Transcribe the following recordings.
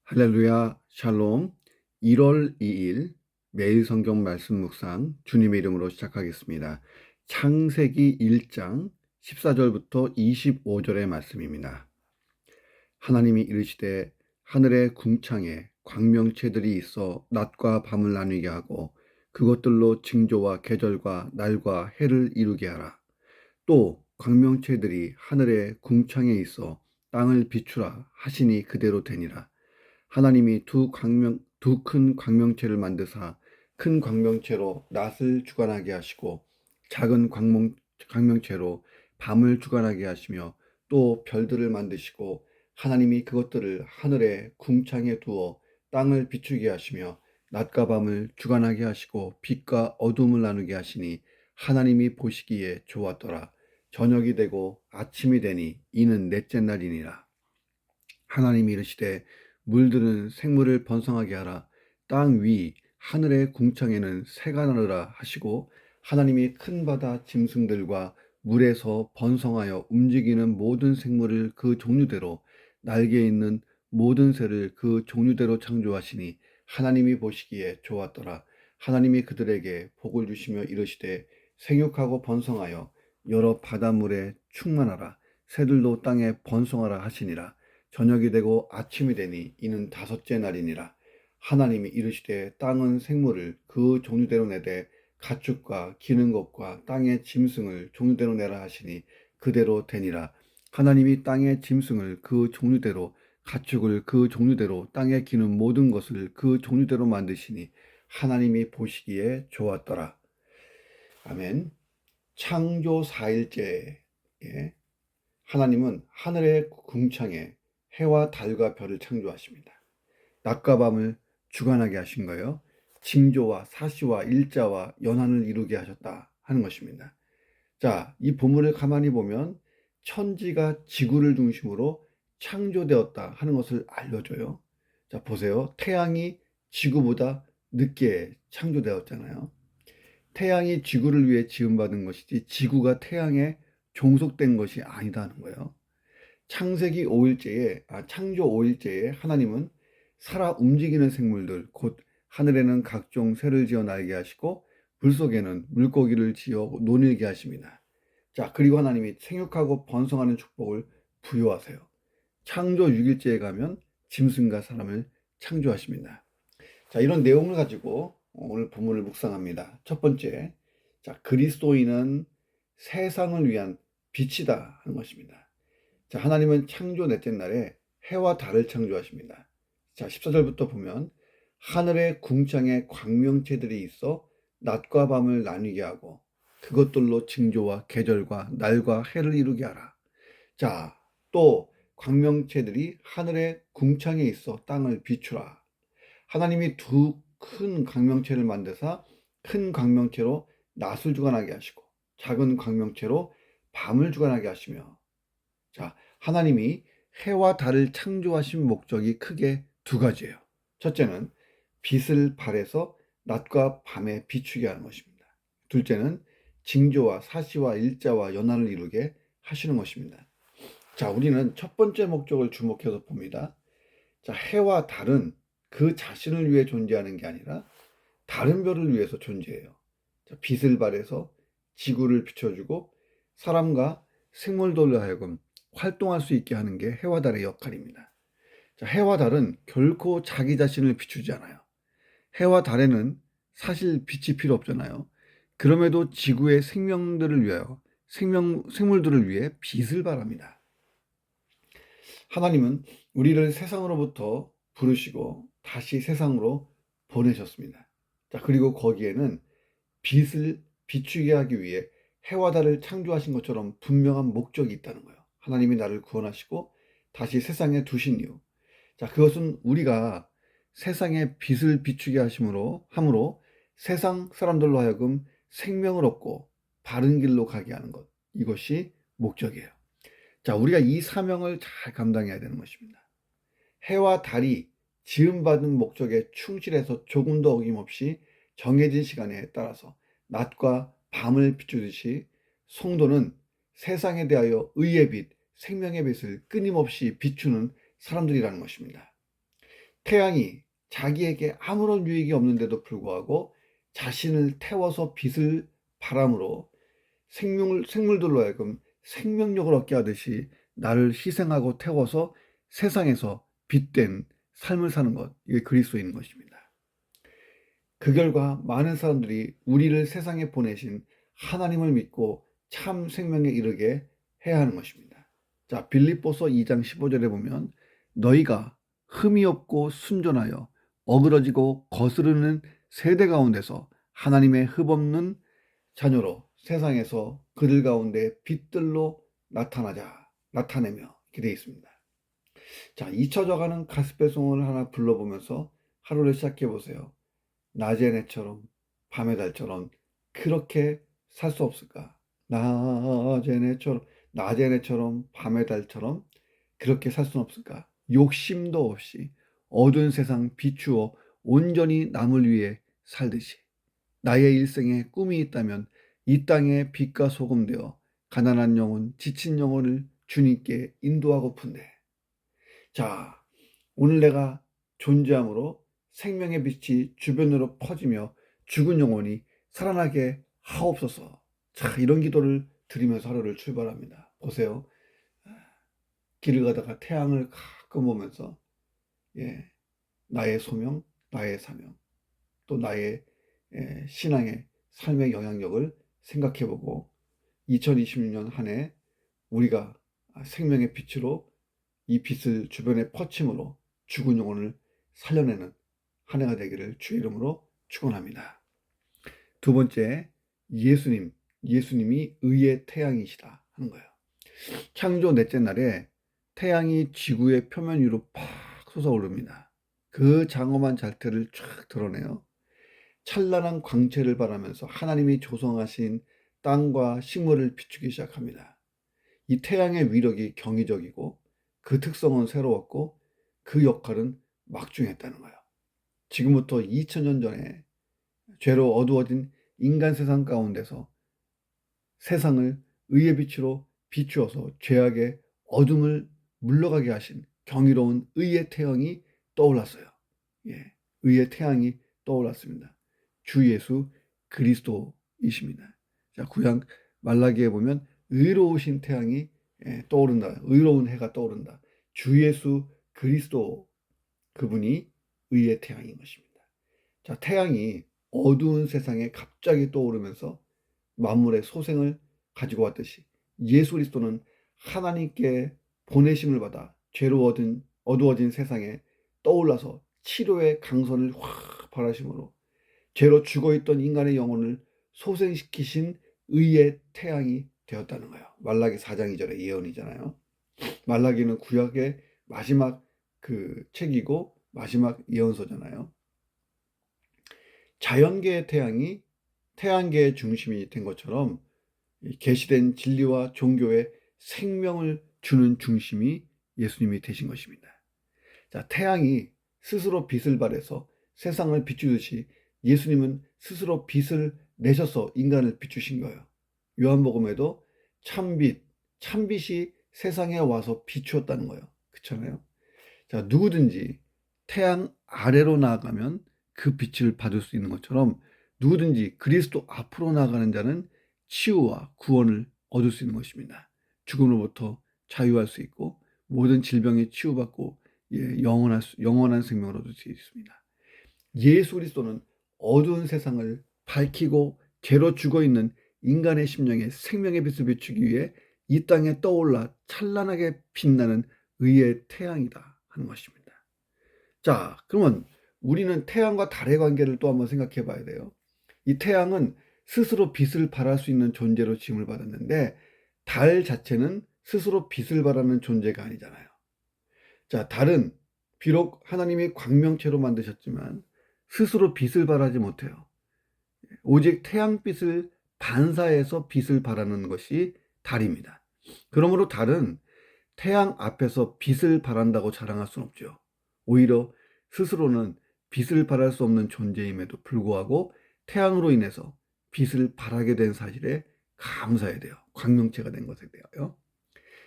할렐루야, 샬롬. 1월 2일 매일 성경 말씀 묵상 주님의 이름으로 시작하겠습니다. 창세기 1장 14절부터 25절의 말씀입니다. 하나님이 이르시되 하늘의 궁창에 광명체들이 있어 낮과 밤을 나누게 하고 그것들로 징조와 계절과 날과 해를 이루게 하라. 또 광명체들이 하늘의 궁창에 있어 땅을 비추라 하시니 그대로 되니라. 하나님이 두 큰 광명체를 만드사 큰 광명체로 낮을 주관하게 하시고 작은 광명체로 밤을 주관하게 하시며 또 별들을 만드시고 하나님이 그것들을 하늘의 궁창에 두어 땅을 비추게 하시며 낮과 밤을 주관하게 하시고 빛과 어둠을 나누게 하시니 하나님이 보시기에 좋았더라. 저녁이 되고 아침이 되니 이는 넷째 날이니라. 하나님이 이르시되 물들은 생물을 번성하게 하라. 땅 위 하늘의 궁창에는 새가 나르라 하시고 하나님이 큰 바다 짐승들과 물에서 번성하여 움직이는 모든 생물을 그 종류대로 날개 있는 모든 새를 그 종류대로 창조하시니 하나님이 보시기에 좋았더라. 하나님이 그들에게 복을 주시며 이르시되 생육하고 번성하여 여러 바닷물에 충만하라. 새들도 땅에 번성하라 하시니라. 저녁이 되고 아침이 되니 이는 다섯째 날이니라. 하나님이 이르시되 땅은 생물을 그 종류대로 내되 가축과 기는 것과 땅의 짐승을 종류대로 내라 하시니 그대로 되니라. 하나님이 땅의 짐승을 그 종류대로 가축을 그 종류대로 땅에 기는 모든 것을 그 종류대로 만드시니 하나님이 보시기에 좋았더라. 아멘. 창조 4일째에 하나님은 하늘의 궁창에 해와 달과 별을 창조하십니다. 낮과 밤을 주관하게 하신 거예요. 징조와 사시와 일자와 연한을 이루게 하셨다 하는 것입니다. 자, 이 본문을 가만히 보면 천지가 지구를 중심으로 창조되었다 하는 것을 알려줘요. 자, 보세요. 태양이 지구보다 늦게 창조되었잖아요. 태양이 지구를 위해 지음받은 것이지 지구가 태양에 종속된 것이 아니다는 거예요. 창세기 5일째에 창조 5일째에 하나님은 살아 움직이는 생물들 곧 하늘에는 각종 새를 지어 날게 하시고 물속에는 물고기를 지어 논일게 하십니다. 자, 그리고 하나님이 생육하고 번성하는 축복을 부여하세요. 창조 6일째에 가면 짐승과 사람을 창조하십니다. 자, 이런 내용을 가지고 오늘 본문을 묵상합니다. 첫 번째, 자, 그리스도인은 세상을 위한 빛이다 하는 것입니다. 자, 하나님은 창조 넷째 날에 해와 달을 창조하십니다. 자, 14절부터 보면 하늘의 궁창에 광명체들이 있어 낮과 밤을 나뉘게 하고 그것들로 징조와 계절과 날과 해를 이루게 하라. 자, 또 광명체들이 하늘의 궁창에 있어 땅을 비추라. 하나님이 두 큰 광명체를 만드사 큰 광명체로 낮을 주관하게 하시고 작은 광명체로 밤을 주관하게 하시며, 자, 하나님이 해와 달을 창조하신 목적이 크게 두 가지예요. 첫째는 빛을 발해서 낮과 밤에 비추게 하는 것입니다. 둘째는 징조와 사시와 일자와 연한을 이루게 하시는 것입니다. 자, 우리는 첫 번째 목적을 주목해서 봅니다. 자, 해와 달은 그 자신을 위해 존재하는 게 아니라 다른 별을 위해서 존재해요. 자, 빛을 발해서 지구를 비춰주고 사람과 생물들로 하여금 활동할 수 있게 하는 게 해와 달의 역할입니다. 자, 해와 달은 결코 자기 자신을 비추지 않아요. 해와 달에는 사실 빛이 필요 없잖아요. 그럼에도 지구의 생명들을 위하여 생물들을 위해 빛을 발합니다. 하나님은 우리를 세상으로부터 부르시고 다시 세상으로 보내셨습니다. 자, 그리고 거기에는 빛을 비추게 하기 위해 해와 달을 창조하신 것처럼 분명한 목적이 있다는 거예요. 하나님이 나를 구원하시고 다시 세상에 두신 이유. 자, 그것은 우리가 세상에 빛을 비추게 함으로 세상 사람들로 하여금 생명을 얻고 바른 길로 가게 하는 것. 이것이 목적이에요. 자, 우리가 이 사명을 잘 감당해야 되는 것입니다. 해와 달이 지음받은 목적에 충실해서 조금 더 어김없이 정해진 시간에 따라서 낮과 밤을 비추듯이 성도는 세상에 대하여 의의 빛, 생명의 빛을 끊임없이 비추는 사람들이라는 것입니다. 태양이 자기에게 아무런 유익이 없는데도 불구하고 자신을 태워서 빛을 바람으로 생물들로 하여금 생명력을 얻게 하듯이 나를 희생하고 태워서 세상에서 빛된 삶을 사는 것, 이게 그리스도인 것입니다. 그 결과 많은 사람들이 우리를 세상에 보내신 하나님을 믿고 참 생명에 이르게 해야 하는 것입니다. 자, 빌립보서 2장 15절에 보면 너희가 흠이 없고 순전하여 어그러지고 거스르는 세대 가운데서 하나님의 흠 없는 자녀로 세상에서 그들 가운데 빛들로 나타내며 이렇게 되어 있습니다. 자, 잊혀져가는 가스펠송을 하나 불러보면서 하루를 시작해 보세요. 낮의 해처럼 밤의 달처럼 그렇게 살 수 없을까? 낮의 해처럼 밤의 달처럼 그렇게 살 수는 없을까? 욕심도 없이 어두운 세상 비추어 온전히 남을 위해 살듯이 나의 일생에 꿈이 있다면 이 땅에 빛과 소금 되어 가난한 영혼, 지친 영혼을 주님께 인도하고픈데, 자, 오늘 내가 존재함으로 생명의 빛이 주변으로 퍼지며 죽은 영혼이 살아나게 하옵소서. 자, 이런 기도를 드리면서 하루를 출발합니다. 보세요. 길을 가다가 태양을 가끔 보면서 나의 소명, 나의 사명, 또 나의 신앙의 삶의 영향력을 생각해보고 2026년 한 해 우리가 생명의 빛으로 이 빛을 주변에 퍼침으로 죽은 영혼을 살려내는 한 해가 되기를 주의 이름으로 축원합니다. 두 번째, 예수님이 의의 태양이시다 하는 거예요. 창조 넷째 날에 태양이 지구의 표면 위로 팍 솟아오릅니다. 그 장엄한 자태를 쫙 드러내요. 찬란한 광채를 발하면서 하나님이 조성하신 땅과 식물을 비추기 시작합니다. 이 태양의 위력이 경이적이고 그 특성은 새로웠고 그 역할은 막중했다는 거예요. 지금부터 2000년 전에 죄로 어두워진 인간 세상 가운데서 세상을 의의 빛으로 비추어서 죄악의 어둠을 물러가게 하신 경이로운 의의 태양이 떠올랐어요. 의의 태양이 떠올랐습니다. 주 예수 그리스도이십니다. 자, 구약 말라기에 보면 의로우신 태양이 떠오른다. 의로운 해가 떠오른다. 주 예수 그리스도, 그분이 의의 태양인 것입니다. 자, 태양이 어두운 세상에 갑자기 떠오르면서 만물의 소생을 가지고 왔듯이 예수 그리스도는 하나님께 보내심을 받아 죄로 어두워진 세상에 떠올라서 치료의 강선을 확 발하심으로 죄로 죽어있던 인간의 영혼을 소생시키신 의의 태양이 되었다는 거예요. 말라기 4장 2절의 예언이잖아요. 말라기는 구약의 마지막 그 책이고 마지막 예언서잖아요. 자연계의 태양이 태양계의 중심이 된 것처럼 계시된 진리와 종교의 생명을 주는 중심이 예수님이 되신 것입니다. 자, 태양이 스스로 빛을 발해서 세상을 비추듯이 예수님은 스스로 빛을 내셔서 인간을 비추신 거예요. 요한복음에도 참빛이 세상에 와서 비추었다는 거예요. 그렇잖아요. 자, 누구든지 태양 아래로 나아가면 그 빛을 받을 수 있는 것처럼 누구든지 그리스도 앞으로 나아가는 자는 치유와 구원을 얻을 수 있는 것입니다. 죽음으로부터 자유할 수 있고 모든 질병에 치유받고 영원한 생명을 얻을 수 있습니다. 예수 그리스도는 어두운 세상을 밝히고 죄로 죽어있는 인간의 심령에 생명의 빛을 비추기 위해 이 땅에 떠올라 찬란하게 빛나는 의의 태양이다 하는 것입니다. 자, 그러면 우리는 태양과 달의 관계를 또 한번 생각해 봐야 돼요. 이 태양은 스스로 빛을 발할 수 있는 존재로 지음을 받았는데 달 자체는 스스로 빛을 발하는 존재가 아니잖아요. 자, 달은 비록 하나님이 광명체로 만드셨지만 스스로 빛을 발하지 못해요. 오직 태양빛을 반사해서 빛을 발하는 것이 달입니다. 그러므로 달은 태양 앞에서 빛을 발한다고 자랑할 수는 없죠. 오히려 스스로는 빛을 발할 수 없는 존재임에도 불구하고 태양으로 인해서 빛을 발하게 된 사실에 감사해야 돼요. 광명체가 된 것에 대하여.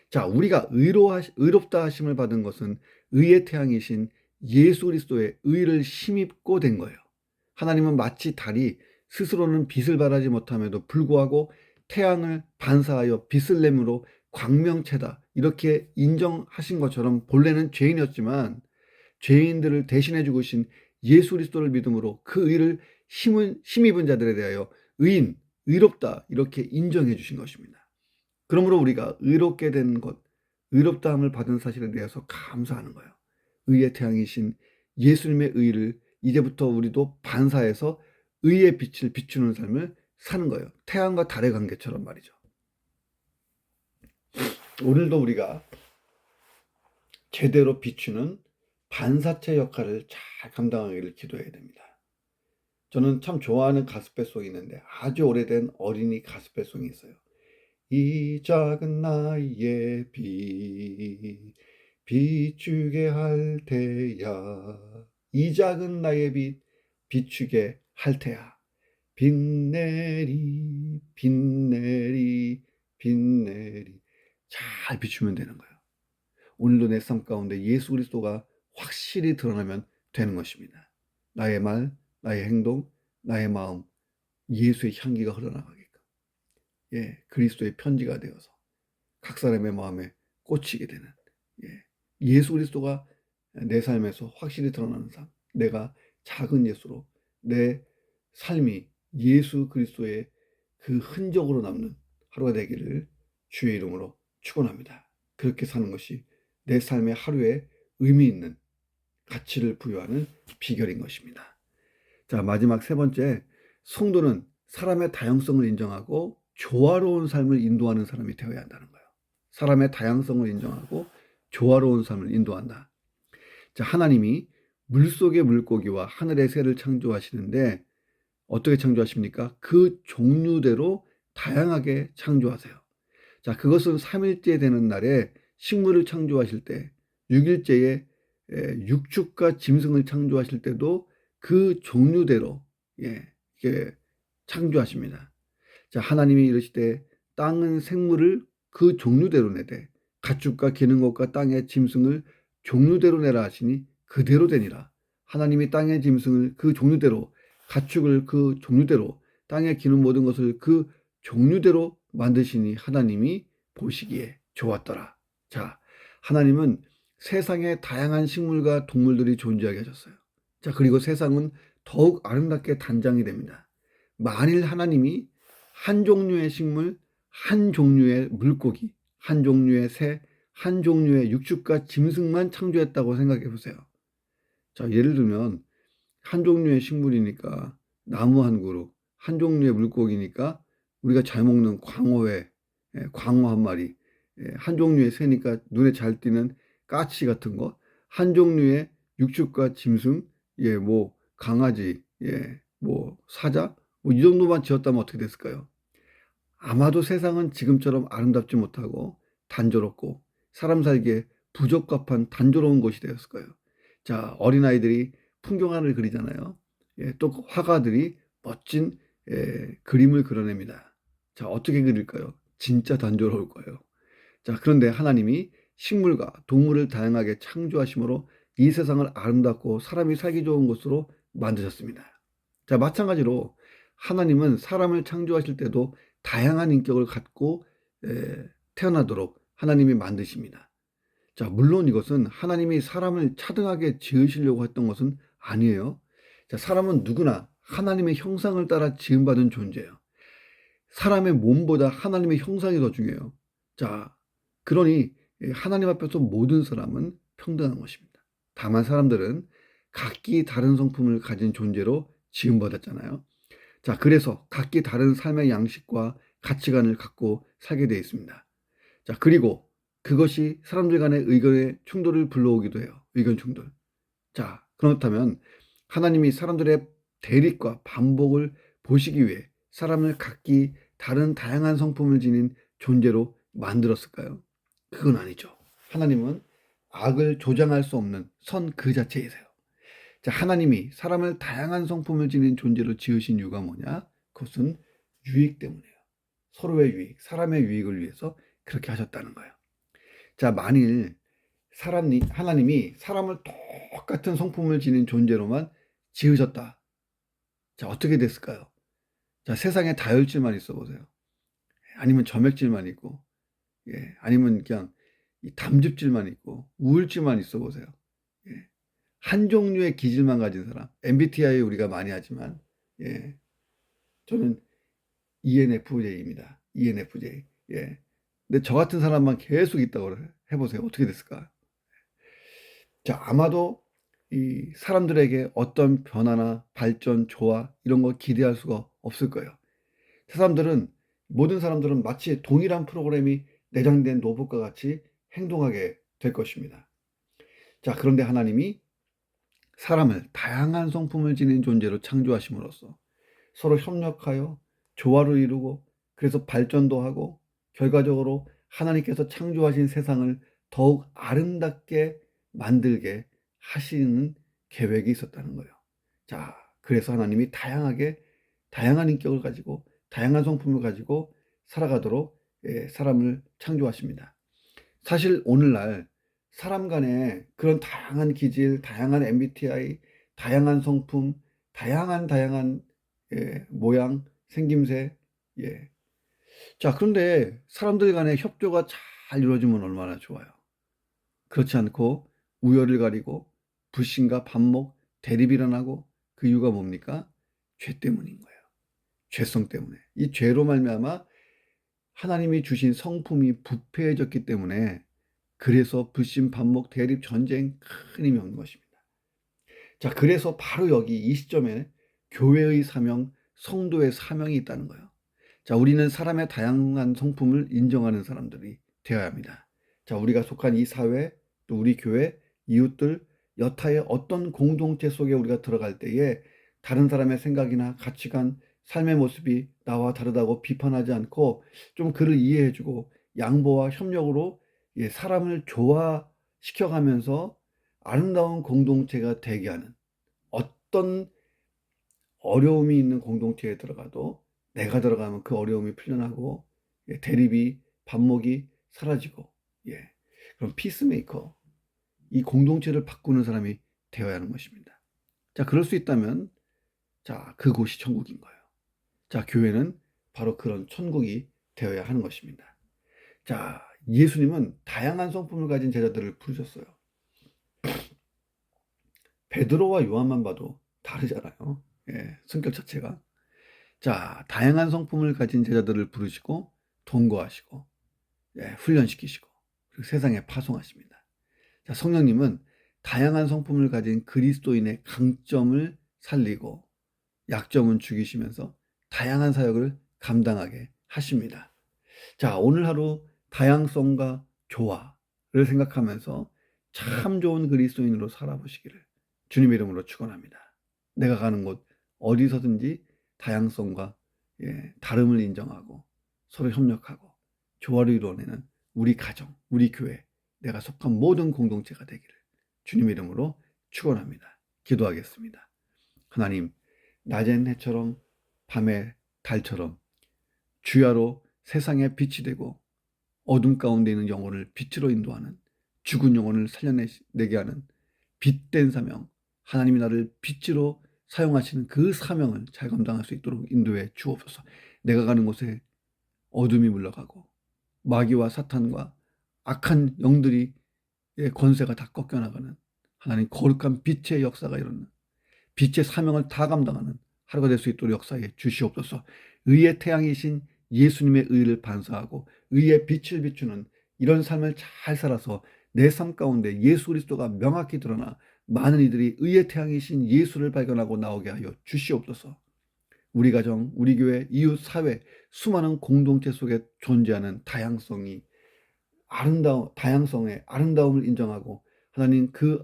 자, 우리가 의롭다 하심을 받은 것은 의의 태양이신 예수 그리스도의 의를 힘입고 된 거예요. 하나님은 마치 달이 스스로는 빛을 발하지 못함에도 불구하고 태양을 반사하여 빛을 내므로 광명체다 이렇게 인정하신 것처럼 본래는 죄인이었지만 죄인들을 대신해 죽으신 예수 그리스도를 믿음으로 그 의를 힘입은 자들에 대하여 의인, 의롭다 이렇게 인정해 주신 것입니다. 그러므로 우리가 의롭게 된 것, 의롭다함을 받은 사실에 대해서 감사하는 거예요. 의의 태양이신 예수님의 의를 이제부터 우리도 반사해서 의의 빛을 비추는 삶을 사는 거예요. 태양과 달의 관계처럼 말이죠. 오늘도 우리가 제대로 비추는 반사체 역할을 잘 감당하기를 기도해야 됩니다. 저는 참 좋아하는 가스펠송이 있는데 아주 오래된 어린이 가스펠송이 있어요. 이 작은 나이에 비추게 할 테야. 이 작은 나이에 비추게 할 테야. 빛내리 빛내리 빛내리 잘 비추면 되는 거예요. 오늘도 내 삶 가운데 예수 그리스도가 확실히 드러나면 되는 것입니다. 나의 말, 나의 행동, 나의 마음, 예수의 향기가 흘러나가게끔 그리스도의 편지가 되어서 각 사람의 마음에 꽂히게 되는 예수 그리스도가 내 삶에서 확실히 드러나는 삶, 내가 작은 예수로 내 삶이 예수 그리스도의 그 흔적으로 남는 하루가 되기를 주의 이름으로 축원합니다. 그렇게 사는 것이 내 삶의 하루에 의미 있는 가치를 부여하는 비결인 것입니다. 자, 마지막 세 번째, 성도는 사람의 다양성을 인정하고 조화로운 삶을 인도하는 사람이 되어야 한다는 거예요. 사람의 다양성을 인정하고 조화로운 삶을 인도한다. 자, 하나님이 물속의 물고기와 하늘의 새를 창조하시는데 어떻게 창조하십니까? 그 종류대로 다양하게 창조하세요. 자, 그것은 3일째 되는 날에 식물을 창조하실 때, 6일째에 육축과 짐승을 창조하실 때도 그 종류대로 창조하십니다. 자, 하나님이 이르시되 땅은 생물을 그 종류대로 내되 가축과 기는 것과 땅의 짐승을 종류대로 내라 하시니 그대로 되니라. 하나님이 땅의 짐승을 그 종류대로, 가축을 그 종류대로, 땅에 기는 모든 것을 그 종류대로 만드시니 하나님이 보시기에 좋았더라. 자, 하나님은 세상에 다양한 식물과 동물들이 존재하게 하셨어요. 자, 그리고 세상은 더욱 아름답게 단장이 됩니다. 만일 하나님이 한 종류의 식물, 한 종류의 물고기, 한 종류의 새, 한 종류의 육축과 짐승만 창조했다고 생각해 보세요. 자, 예를 들면 한 종류의 식물이니까 나무 한 그루, 한 종류의 물고기니까 우리가 잘 먹는 광어회, 광어 한 마리, 한 종류의 새니까 눈에 잘 띄는 까치 같은 거, 한 종류의 육축과 짐승, 뭐 강아지, 뭐 사자, 뭐 이 정도만 지었다면 어떻게 됐을까요? 아마도 세상은 지금처럼 아름답지 못하고 단조롭고 사람 살기에 부적합한 단조로운 곳이 되었을 거예요. 자, 어린아이들이 풍경화를 그리잖아요. 또 화가들이 멋진 그림을 그려냅니다. 자, 어떻게 그릴까요? 진짜 단조로울 거예요. 자, 그런데 하나님이 식물과 동물을 다양하게 창조하심으로 이 세상을 아름답고 사람이 살기 좋은 곳으로 만드셨습니다. 자, 마찬가지로 하나님은 사람을 창조하실 때도 다양한 인격을 갖고 태어나도록 하나님이 만드십니다. 자, 물론 이것은 하나님이 사람을 차등하게 지으시려고 했던 것은 아니에요. 자, 사람은 누구나 하나님의 형상을 따라 지음받은 존재예요. 사람의 몸보다 하나님의 형상이 더 중요해요. 자, 그러니 하나님 앞에서 모든 사람은 평등한 것입니다. 다만 사람들은 각기 다른 성품을 가진 존재로 지음받았잖아요. 자, 그래서 각기 다른 삶의 양식과 가치관을 갖고 살게 되어 있습니다. 자, 그리고 그것이 사람들 간의 의견의 충돌을 불러오기도 해요. 의견 충돌. 자, 그렇다면 하나님이 사람들의 대립과 반복을 보시기 위해 사람을 각기 다른 다양한 성품을 지닌 존재로 만들었을까요? 그건 아니죠. 하나님은 악을 조장할 수 없는 선 그 자체이세요. 자, 하나님이 사람을 다양한 성품을 지닌 존재로 지으신 이유가 뭐냐? 그것은 유익 때문이에요. 서로의 유익, 사람의 유익을 위해서 그렇게 하셨다는 거예요. 자, 만일 하나님이 사람을 똑같은 성품을 지닌 존재로만 지으셨다. 자, 어떻게 됐을까요? 자, 세상에 다혈질만 있어 보세요. 아니면 점액질만 있고, 아니면 그냥 이 담즙질만 있고, 우울질만 있어 보세요. 한 종류의 기질만 가진 사람. MBTI 우리가 많이 하지만, 저는 ENFJ입니다. ENFJ. 근데 저 같은 사람만 계속 있다고 해보세요. 어떻게 됐을까? 자, 아마도 이 사람들에게 어떤 변화나 발전, 조화 이런 거 기대할 수가 없을 거예요. 모든 사람들은 마치 동일한 프로그램이 내장된 로봇과 같이 행동하게 될 것입니다. 자, 그런데 하나님이 사람을 다양한 성품을 지닌 존재로 창조하심으로써 서로 협력하여 조화를 이루고 그래서 발전도 하고 결과적으로 하나님께서 창조하신 세상을 더욱 아름답게 만들게 하시는 계획이 있었다는 거예요. 자, 그래서 하나님이 다양한 인격을 가지고 다양한 성품을 가지고 살아가도록 사람을 창조하십니다. 사실 오늘날 사람 간에 그런 다양한 기질, 다양한 MBTI, 다양한 성품, 다양한 모양, 생김새. 자, 그런데 사람들 간의 협조가 잘 이루어지면 얼마나 좋아요. 그렇지 않고 우열을 가리고 불신과 반목, 대립이 일어나고 그 이유가 뭡니까? 죄 때문인 거예요. 죄성 때문에. 이 죄로 말미암아 하나님이 주신 성품이 부패해졌기 때문에 그래서 불신, 반목, 대립, 전쟁 큰 힘이 없는 것입니다. 자, 그래서 바로 여기 이 시점에 교회의 사명, 성도의 사명이 있다는 거예요. 자, 우리는 사람의 다양한 성품을 인정하는 사람들이 되어야 합니다. 자, 우리가 속한 이 사회, 또 우리 교회, 이웃들, 여타의 어떤 공동체 속에 우리가 들어갈 때에 다른 사람의 생각이나 가치관, 삶의 모습이 나와 다르다고 비판하지 않고 좀 그를 이해해주고 양보와 협력으로 사람을 조화시켜가면서 아름다운 공동체가 되게 하는 어떤 어려움이 있는 공동체에 들어가도 내가 들어가면 그 어려움이 풀려나고 대립이 반목이 사라지고 그럼 피스메이커 이 공동체를 바꾸는 사람이 되어야 하는 것입니다. 자, 그럴 수 있다면 자, 그곳이 천국인 거예요. 자, 교회는 바로 그런 천국이 되어야 하는 것입니다. 자, 예수님은 다양한 성품을 가진 제자들을 부르셨어요. 베드로와 요한만 봐도 다르잖아요. 성격 자체가. 자, 다양한 성품을 가진 제자들을 부르시고 동거하시고 훈련시키시고 그리고 세상에 파송하십니다. 자, 성령님은 다양한 성품을 가진 그리스도인의 강점을 살리고 약점은 죽이시면서 다양한 사역을 감당하게 하십니다. 자, 오늘 하루 다양성과 조화를 생각하면서 참 좋은 그리스도인으로 살아보시기를 주님의 이름으로 축원합니다. 내가 가는 곳 어디서든지 다양성과 다름을 인정하고 서로 협력하고 조화를 이루어내는 우리 가정, 우리 교회, 내가 속한 모든 공동체가 되기를 주님의 이름으로 축원합니다. 기도하겠습니다. 하나님, 낮엔 해처럼 밤의 달처럼 주야로 세상에 빛이 되고 어둠 가운데 있는 영혼을 빛으로 인도하는 죽은 영혼을 살려내게 하는 빛된 사명, 하나님이 나를 빛으로 사용하시는 그 사명을 잘 감당할 수 있도록 인도해 주옵소서. 내가 가는 곳에 어둠이 물러가고 마귀와 사탄과 악한 영들이 권세가 다 꺾여나가는 하나님 거룩한 빛의 역사가 일어나는 빛의 사명을 다 감당하는 하루가 될 수 있도록 역사해 주시옵소서. 의의 태양이신 예수님의 의를 반사하고 의의 빛을 비추는 이런 삶을 잘 살아서 내 삶 가운데 예수 그리스도가 명확히 드러나 많은 이들이 의의 태양이신 예수를 발견하고 나오게 하여 주시옵소서. 우리 가정, 우리 교회, 이웃, 사회, 수많은 공동체 속에 존재하는 다양성의 아름다움을 인정하고 하나님 그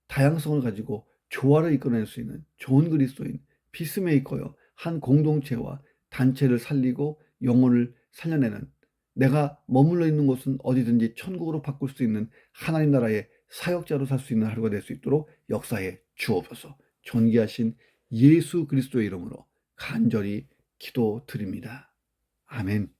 다양성을 가지고 조화를 이끌어낼 수 있는 좋은 그리스도인, 피스메이커요. 한 공동체와 단체를 살리고 영혼을 살려내는 내가 머물러 있는 곳은 어디든지 천국으로 바꿀 수 있는 하나님 나라의 사역자로 살 수 있는 하루가 될 수 있도록 역사해 주옵소서. 존귀하신 예수 그리스도의 이름으로 간절히 기도드립니다. 아멘.